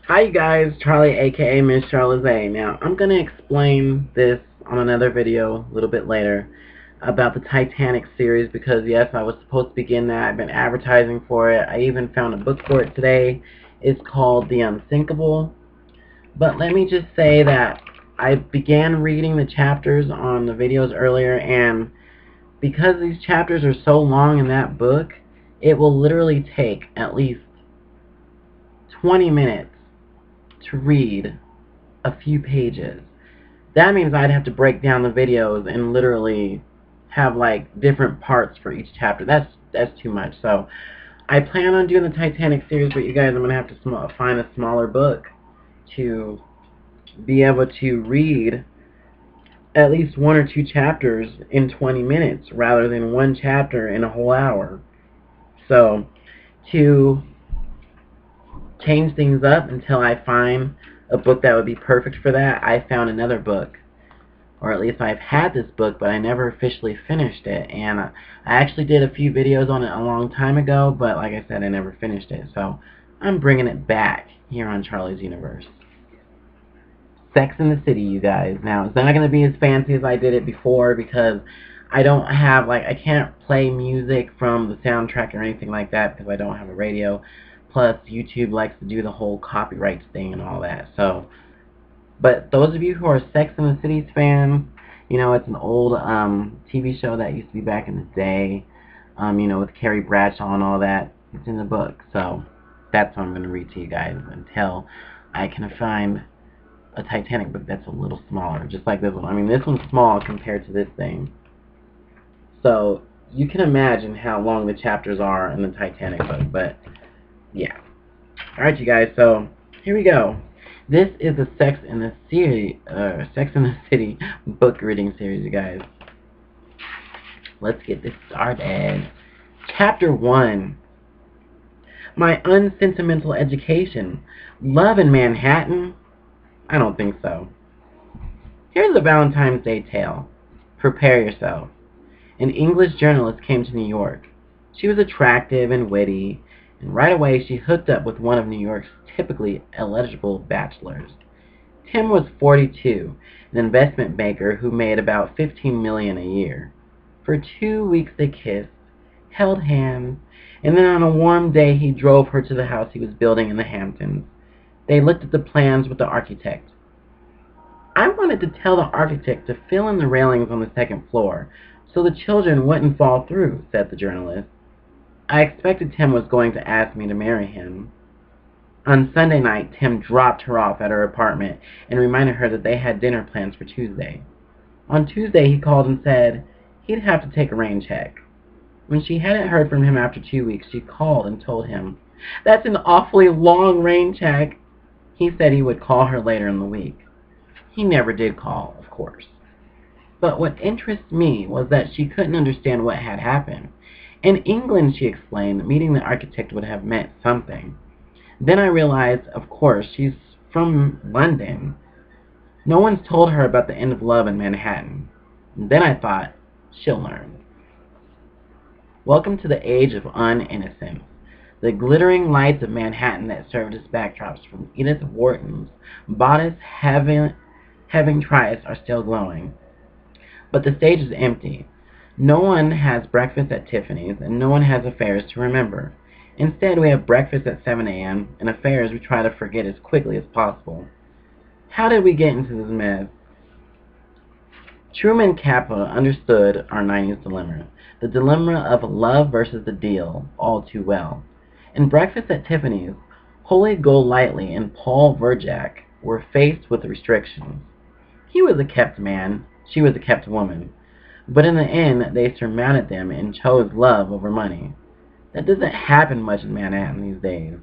Hi you guys, Charlie aka Miss Charlize. Now I'm going to explain this on another video a little bit later about the Titanic series because yes, I was supposed to begin that. I've been advertising for it. I even found a book for it today. It's called The Unsinkable. But let me just say that I began reading the chapters on the videos earlier, and because these chapters are so long in that book, it will literally take at least 20 minutes to read a few pages. That means I'd have to break down the videos and literally have like different parts for each chapter. That's too much. So I plan on doing the Titanic series, but you guys, I'm gonna have to find a smaller book to be able to read at least one or two chapters in 20 minutes rather than one chapter in a whole hour. So to change things up until I find a book that would be perfect for that, I found another book, or at least I've had this book, but I never officially finished it. And I actually did a few videos on it a long time ago, but like I said, I never finished it. So I'm bringing it back here on Charlie's Universe. Sex in the City, you guys. Now, it's not going to be as fancy as I did it before because I don't have, like, I can't play music from the soundtrack or anything like that because I don't have a radio. Plus, YouTube likes to do the whole copyright thing and all that. So, but those of you who are Sex in the City fans, you know, it's an old TV show that used to be back in the day, you know, with Carrie Bradshaw and all that. It's in the book. So, that's what I'm going to read to you guys until I can find a Titanic book that's a little smaller, just like this one. I mean, this one's small compared to this thing. So, you can imagine how long the chapters are in the Titanic book, but, yeah. Alright, you guys, so, here we go. This is a Sex in the City book reading series, you guys. Let's get this started. Chapter 1. My Unsentimental Education. Love in Manhattan? I don't think so. Here's a Valentine's Day tale. Prepare yourself. An English journalist came to New York. She was attractive and witty, and right away she hooked up with one of New York's typically eligible bachelors. Tim was 42, an investment banker who made about $15 million a year. For 2 weeks they kissed, held hands, and then on a warm day he drove her to the house he was building in the Hamptons. They looked at the plans with the architect. I wanted to tell the architect to fill in the railings on the second floor so the children wouldn't fall through, said the journalist. I expected Tim was going to ask me to marry him. On Sunday night, Tim dropped her off at her apartment and reminded her that they had dinner plans for Tuesday. On Tuesday, he called and said he'd have to take a rain check. When she hadn't heard from him after 2 weeks, she called and told him, "That's an awfully long rain check." He said he would call her later in the week. He never did call, of course. But what interests me was that she couldn't understand what had happened. In England, she explained, meeting the architect would have meant something. Then I realized, of course, she's from London. No one's told her about the end of love in Manhattan. And then I thought, she'll learn. Welcome to the age of uninnocence. The glittering lights of Manhattan that served as backdrops from Edith Wharton's bodice having Trius are still glowing. But the stage is empty. No one has breakfast at Tiffany's, and no one has affairs to remember. Instead, we have breakfast at 7 a.m., and affairs we try to forget as quickly as possible. How did we get into this mess? Truman Capote understood our 90s dilemma, the dilemma of love versus the deal, all too well. In Breakfast at Tiffany's, Holy Golightly and Paul Verjack were faced with restrictions. He was a kept man, she was a kept woman. But in the end, they surmounted them and chose love over money. That doesn't happen much in Manhattan these days.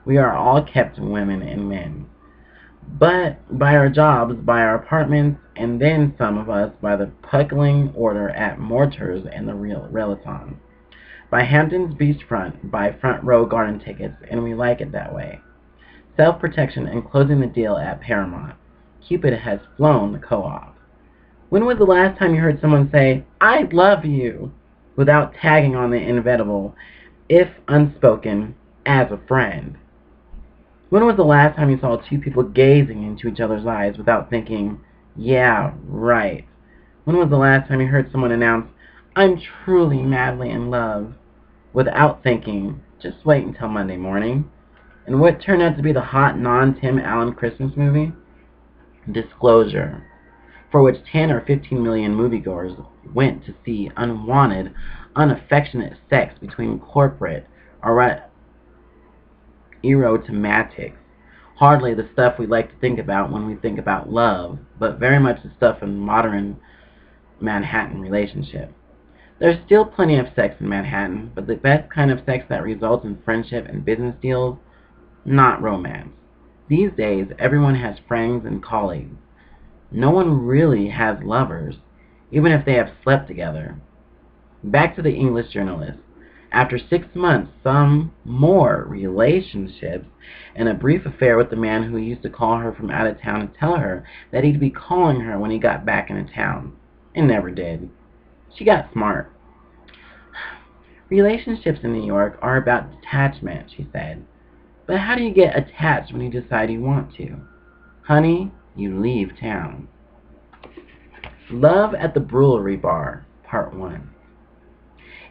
We are all kept women and men. But by our jobs, by our apartments, and then some of us by the puckling order at Mortar's and the Relaton. By Hampton's beachfront, by front row garden tickets, and we like it that way. Self-protection and closing the deal at Paramount. Cupid has flown the co-op. When was the last time you heard someone say, "I love you," without tagging on the inevitable, if unspoken, as a friend? When was the last time you saw two people gazing into each other's eyes without thinking, yeah, right? When was the last time you heard someone announce, I'm truly madly in love, without thinking, just wait until Monday morning? And what turned out to be the hot non-Tim Allen Christmas movie? Disclosure, for which 10 or 15 million moviegoers went to see unwanted, unaffectionate sex between corporate erotomatics. Hardly the stuff we like to think about when we think about love, but very much the stuff in modern Manhattan relationship. There's still plenty of sex in Manhattan, but the best kind of sex that results in friendship and business deals, not romance. These days, everyone has friends and colleagues. No one really has lovers, even if they have slept together. Back to the English journalist. After 6 months, some more relationships, and a brief affair with the man who used to call her from out of town and tell her that he'd be calling her when he got back into town, and never did. She got smart. Relationships in New York are about detachment, she said. But how do you get attached when you decide you want to? Honey, you leave town. Love at the Brewery Bar, Part 1.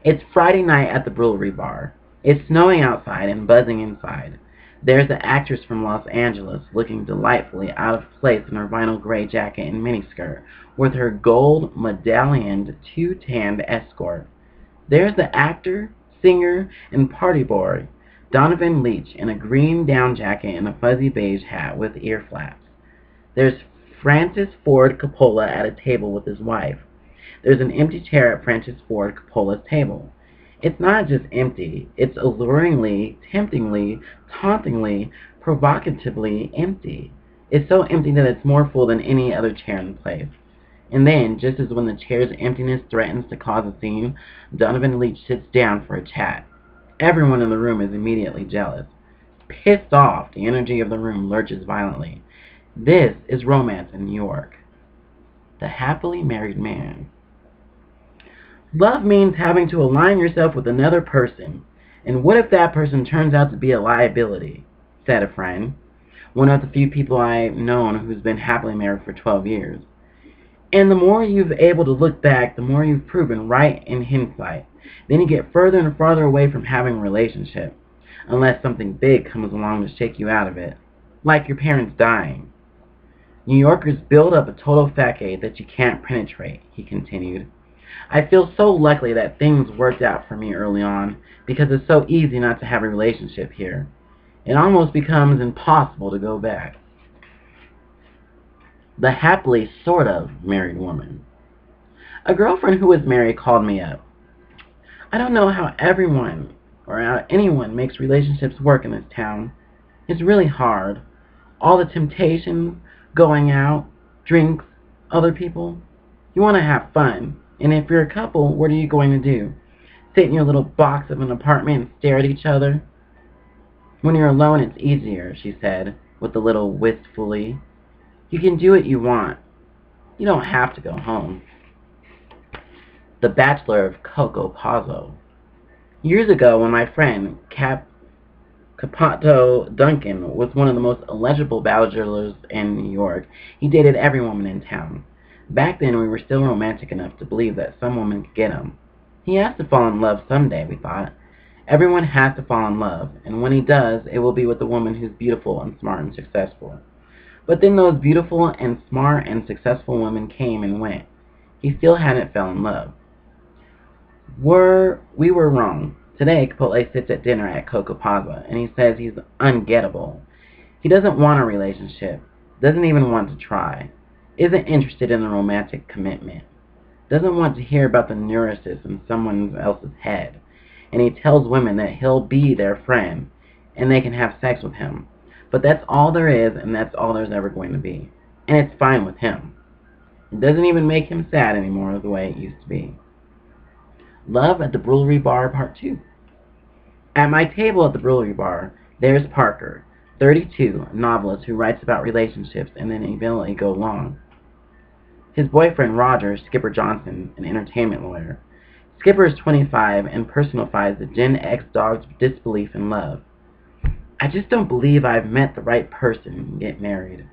It's Friday night at the Brewery Bar. It's snowing outside and buzzing inside. There's the actress from Los Angeles looking delightfully out of place in her vinyl gray jacket and miniskirt, with her gold medallioned two-tanned escort. There's the actor, singer, and party boy, Donovan Leitch, in a green down jacket and a fuzzy beige hat with ear flaps. There's Francis Ford Coppola at a table with his wife. There's an empty chair at Francis Ford Coppola's table. It's not just empty, it's alluringly, temptingly, tauntingly, provocatively empty. It's so empty that it's more full than any other chair in the place. And then, just as when the chair's emptiness threatens to cause a scene, Donovan Leitch sits down for a chat. Everyone in the room is immediately jealous. Pissed off, the energy of the room lurches violently. This is romance in New York. The happily married man. Love means having to align yourself with another person. And what if that person turns out to be a liability? Said a friend. One of the few people I've known who's been happily married for 12 years. And the more you've able to look back, the more you've proven right in hindsight. Then you get further and farther away from having a relationship, unless something big comes along to shake you out of it, like your parents dying. New Yorkers build up a total facade that you can't penetrate, he continued. I feel so lucky that things worked out for me early on, because it's so easy not to have a relationship here. It almost becomes impossible to go back. The happily sort of married woman. A girlfriend who was married called me up. I don't know how everyone or how anyone makes relationships work in this town. It's really hard. All the temptations, going out, drinks, other people. You want to have fun. And if you're a couple, what are you going to do? Sit in your little box of an apartment and stare at each other? When you're alone, it's easier, she said, with a little wistfully. You can do what you want. You don't have to go home. The Bachelor of Coco Pazzo. Years ago, when my friend Capato Duncan was one of the most eligible bachelors in New York, he dated every woman in town. Back then, we were still romantic enough to believe that some woman could get him. He has to fall in love someday, we thought. Everyone has to fall in love, and when he does, it will be with a woman who's beautiful and smart and successful. But then those beautiful and smart and successful women came and went. He still hadn't fell in love. We were wrong. Today, Capote sits at dinner at Coco Pazza, and he says he's ungettable. He doesn't want a relationship, doesn't even want to try, isn't interested in a romantic commitment, doesn't want to hear about the neurosis in someone else's head, and he tells women that he'll be their friend, and they can have sex with him. But that's all there is, and that's all there's ever going to be. And it's fine with him. It doesn't even make him sad anymore the way it used to be. Love at the Brewery Bar, Part 2. At my table at the Brewery Bar, there's Parker, 32, a novelist who writes about relationships and then eventually go long. His boyfriend Roger, Skipper Johnson, an entertainment lawyer. Skipper is 25 and personifies the Gen X dog's disbelief in love. I just don't believe I've met the right person to get married,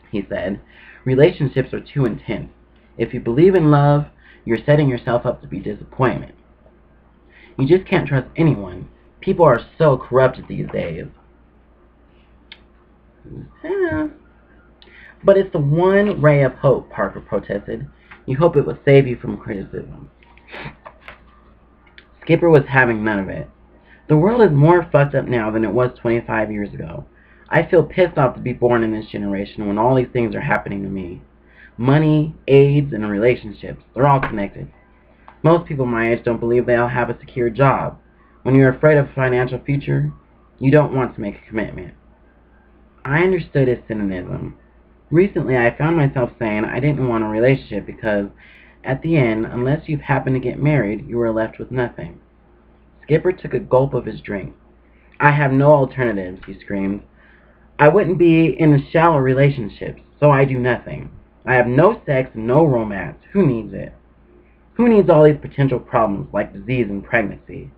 he said. Relationships are too intense. If you believe in love, you're setting yourself up to be disappointed. You just can't trust anyone. People are so corrupted these days. Yeah. But it's the one ray of hope, Parker protested. You hope it will save you from criticism. Skipper was having none of it. The world is more fucked up now than it was 25 years ago. I feel pissed off to be born in this generation when all these things are happening to me. Money, AIDS, and relationships, they're all connected. Most people my age don't believe they'll have a secure job. When you're afraid of a financial future, you don't want to make a commitment. I understood his cynicism. Recently, I found myself saying I didn't want a relationship because, at the end, unless you've happened to get married, you are left with nothing. Skipper took a gulp of his drink. I have no alternatives, he screamed. I wouldn't be in shallow relationships, so I do nothing. I have no sex and no romance. Who needs it? Who needs all these potential problems like disease and pregnancy?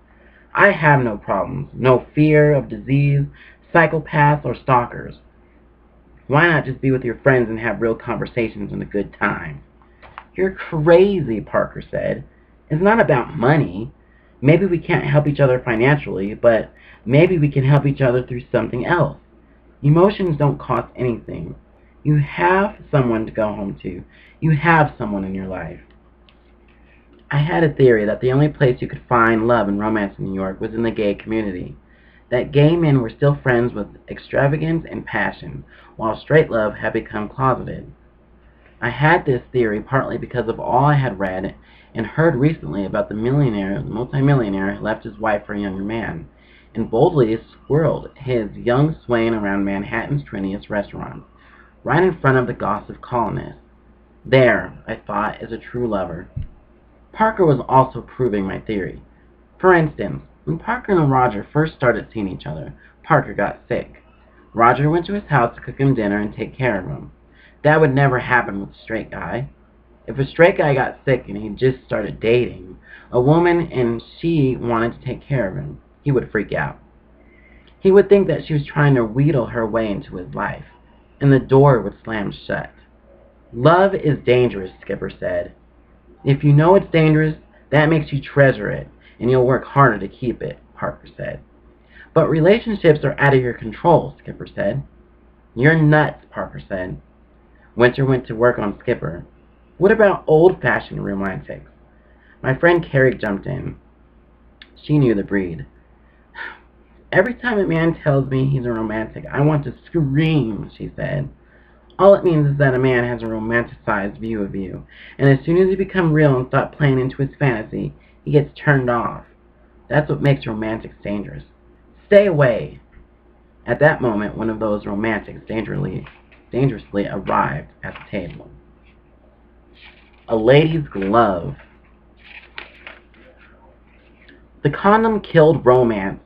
I have no problems, no fear of disease, psychopaths, or stalkers. Why not just be with your friends and have real conversations and a good time? You're crazy, Parker said. It's not about money. Maybe we can't help each other financially, but maybe we can help each other through something else. Emotions don't cost anything. You have someone to go home to. You have someone in your life. I had a theory that the only place you could find love and romance in New York was in the gay community. That gay men were still friends with extravagance and passion, while straight love had become closeted. I had this theory partly because of all I had read and heard recently about the multimillionaire who left his wife for a younger man, and boldly squirreled his young swain around Manhattan's trendiest restaurants, right in front of the gossip colonists. There, I thought, is a true lover. Parker was also proving my theory. For instance, when Parker and Roger first started seeing each other, Parker got sick. Roger went to his house to cook him dinner and take care of him. That would never happen with a straight guy. If a straight guy got sick and he just started dating a woman and she wanted to take care of him, he would freak out. He would think that she was trying to wheedle her way into his life, and the door would slam shut. Love is dangerous, Skipper said. If you know it's dangerous, that makes you treasure it, and you'll work harder to keep it, Parker said. But relationships are out of your control, Skipper said. You're nuts, Parker said. Winter went to work on Skipper. What about old-fashioned romantics? My friend Carrie jumped in. She knew the breed. Every time a man tells me he's a romantic, I want to scream, she said. All it means is that a man has a romanticized view of you, and as soon as you become real and stop playing into his fantasy, he gets turned off. That's what makes romantics dangerous. Stay away. At that moment, one of those romantics dangerously arrived at the table. A lady's glove. The condom killed romance,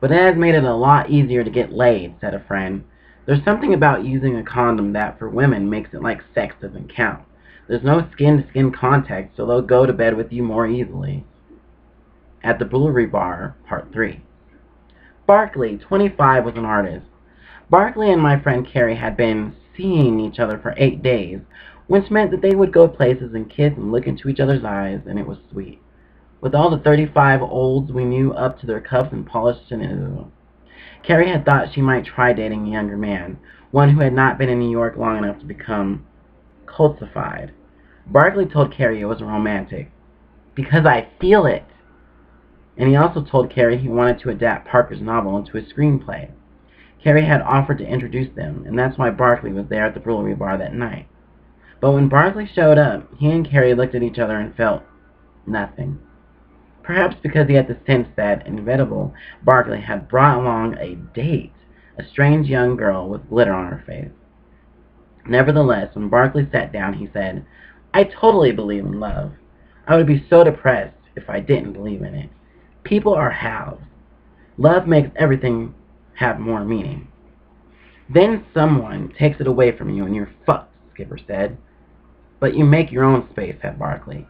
but it has made it a lot easier to get laid, said a friend. There's something about using a condom that, for women, makes it like sex doesn't count. There's no skin-to-skin contact, so they'll go to bed with you more easily. At the Brewery Bar, Part 3. Barkley, 25, was an artist. Barkley and my friend Carrie had been seeing each other for 8 days, which meant that they would go places and kiss and look into each other's eyes, and it was sweet. With all the 35 olds we knew up to their cuffs and polished cynicism. Carrie had thought she might try dating a younger man, one who had not been in New York long enough to become cultified. Barkley told Carrie it was romantic. Because I feel it. And he also told Carrie he wanted to adapt Parker's novel into a screenplay. Carrie had offered to introduce them, and that's why Barkley was there at the Brewery Bar that night. But when Barkley showed up, he and Carrie looked at each other and felt nothing. Perhaps because he had the sense that, inevitable, Barkley had brought along a date, a strange young girl with glitter on her face. Nevertheless, when Barkley sat down, he said, I totally believe in love. I would be so depressed if I didn't believe in it. People are halves. Love makes everything have more meaning. Then someone takes it away from you and you're fucked, Skipper said. But you make your own space, said Barkley.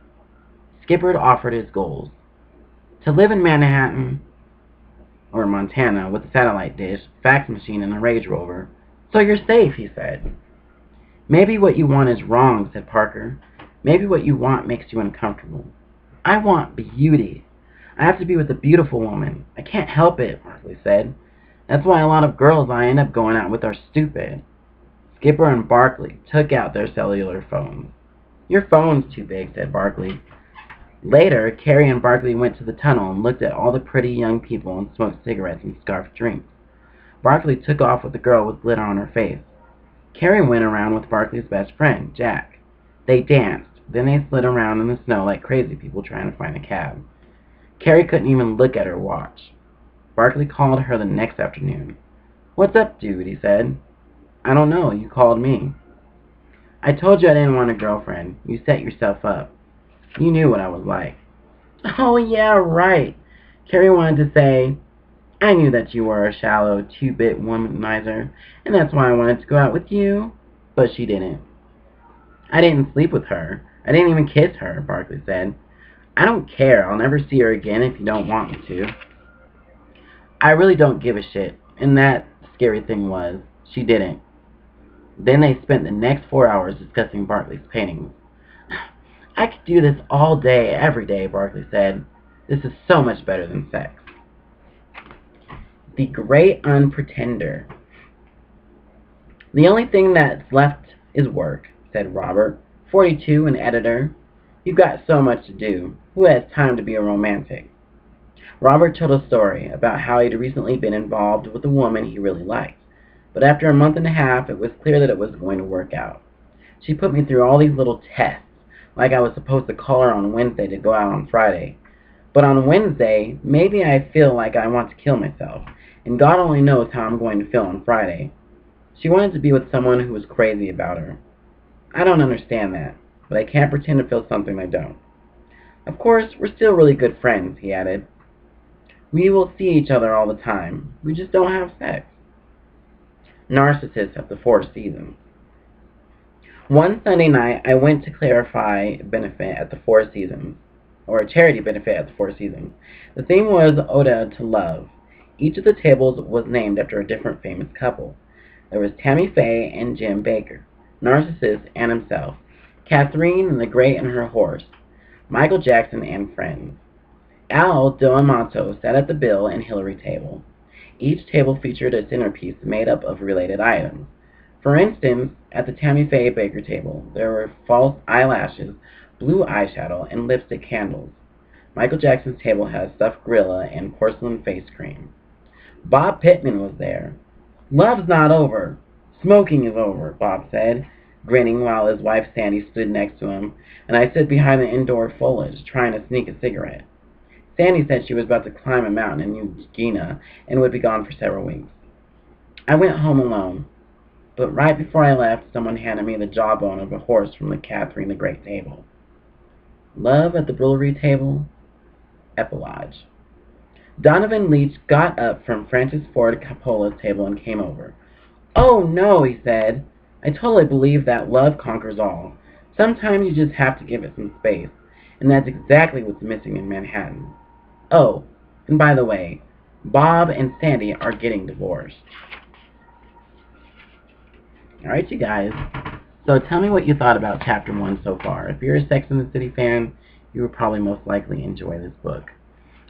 Skipper had offered his goals. To live in Manhattan, or Montana, with a satellite dish, fax machine, and a Range Rover. So you're safe, he said. Maybe what you want is wrong, said Parker. Maybe what you want makes you uncomfortable. I want beauty. I have to be with a beautiful woman. I can't help it, Barkley said. That's why a lot of girls I end up going out with are stupid. Skipper and Barkley took out their cellular phones. Your phone's too big, said Barkley. Later, Carrie and Barkley went to the tunnel and looked at all the pretty young people and smoked cigarettes and scarfed drinks. Barkley took off with a girl with glitter on her face. Carrie went around with Barkley's best friend, Jack. They danced. Then they slid around in the snow like crazy people trying to find a cab. Carrie couldn't even look at her watch. Barkley called her the next afternoon. What's up, dude? He said. I don't know. You called me. I told you I didn't want a girlfriend. You set yourself up. You knew what I was like. Oh, yeah, right. Carrie wanted to say, I knew that you were a shallow, two-bit womanizer, and that's why I wanted to go out with you. But she didn't. I didn't sleep with her. I didn't even kiss her, Barkley said. I don't care. I'll never see her again if you don't want me to. I really don't give a shit. And that scary thing was, she didn't. Then they spent the next 4 hours discussing Barkley's paintings. I could do this all day, every day, Barkley said. This is so much better than sex. The Great Unpretender. The only thing that's left is work, said Robert, 42 and editor. You've got so much to do. Who has time to be a romantic? Robert told a story about how he'd recently been involved with a woman he really liked. But after a month and a half, it was clear that it was going to work out. She put me through all these little tests, like I was supposed to call her on Wednesday to go out on Friday. But on Wednesday, maybe I feel like I want to kill myself, and God only knows how I'm going to feel on Friday. She wanted to be with someone who was crazy about her. I don't understand that, but I can't pretend to feel something I don't. Of course, we're still really good friends, he added. We will see each other all the time. We just don't have sex. Narcissists of the Four Seasons. One Sunday night, I went to clarify benefit at the Four Seasons, or a charity benefit at the Four Seasons. The theme was Ode to Love. Each of the tables was named after a different famous couple. There was Tammy Faye and Jim Baker, Narcissus and himself, Catherine and the Great and her horse, Michael Jackson and friends. Al D'Amato sat at the Bill and Hillary table. Each table featured a centerpiece made up of related items. For instance, at the Tammy Faye Baker table, there were false eyelashes, blue eyeshadow, and lipstick candles. Michael Jackson's table had stuffed gorilla and porcelain face cream. Bob Pittman was there. Love's not over. Smoking is over, Bob said, grinning while his wife Sandy stood next to him, and I stood behind the indoor foliage, trying to sneak a cigarette. Sandy said she was about to climb a mountain in New Guinea and would be gone for several weeks. I went home alone, but right before I left, someone handed me the jawbone of a horse from the Catherine the Great table. Love at the Brewery table? Epilogue. Donovan Leach got up from Francis Ford Coppola's table and came over. Oh no, he said. I totally believe that love conquers all. Sometimes you just have to give it some space, and that's exactly what's missing in Manhattan. Oh, and by the way, Bob and Sandy are getting divorced. Alright, you guys. So tell me what you thought about Chapter 1 so far. If you're a Sex and the City fan, you will probably most likely enjoy this book.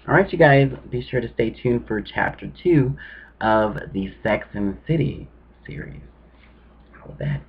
Alright, you guys, be sure to stay tuned for Chapter 2 of the Sex and the City series. How was that?